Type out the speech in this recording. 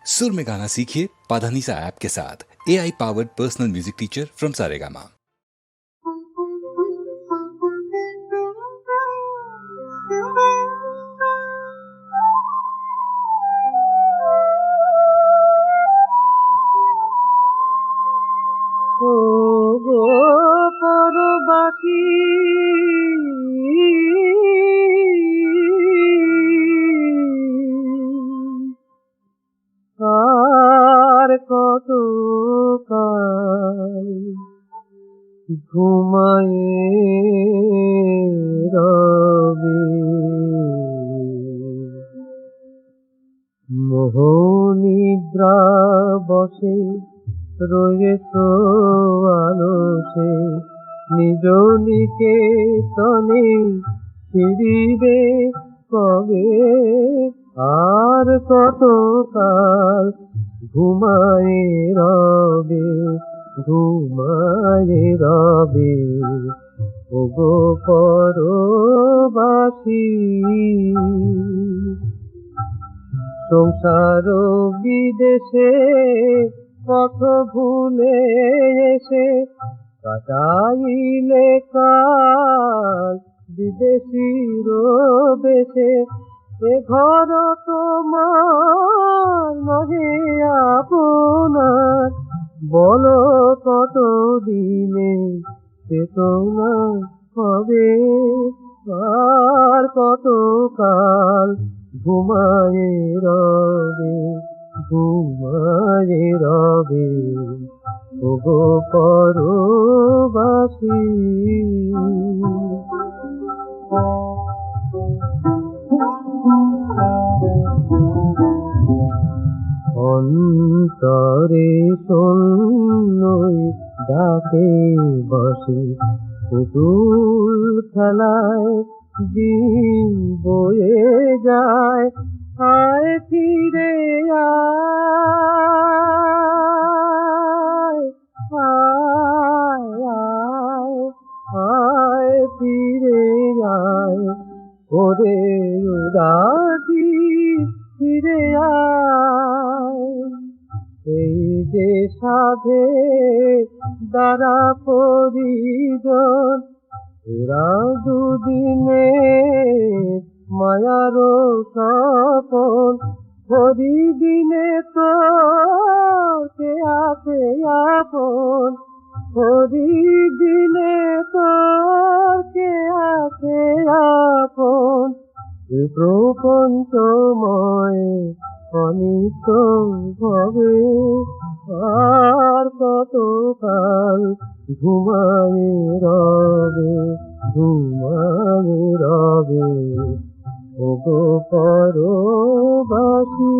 सुर में गाना सीखिए पाधानीसा ऐप के साथ। AI powered personal music teacher from Saregama. পরবাসী আর কত কাল ঘুমায়ে রবে, মোহনিদ্রা বসে রয়েছ আলসে, নিজ নিকেতনে ফিরিবে কবে, আর কত কাল ঘুমায়ে রবে, ঘুমায়ে রবে। ওগো পরবাসী, সংসার বিদেশে পথ ভুলে এসে কাটাইলে কাল বিদেশির বেশে, এ ঘর তোমার নহে আপনার, বলো কত দিনে চেতনা হবে, আর কত কাল ঘুমায়ে রবে, ঘুমায়ে রবে। ওগো পরবাসী, অন্তরে শূন্যই ডাকে বসে, পুতুল খেলায় দিন বয়ে যায়, আয় ফিরে আয়, আয় আয়, আয় ফিরে আয়, ওরে উদাসী ফিরে আয়। এই যে সাধে দ্বারা পরিজন, এরা দুদিনে মায়ার সপন, হরিদিনে তো কে আছে আপন, হরিদিনে তো কে আছে আপন। এ প্রপঞ্চময় অনিত্য ভবে, আর কত কাল ঘুমায়ে রবে, ঘুমায়ে রবে। ওগো পরবাসী।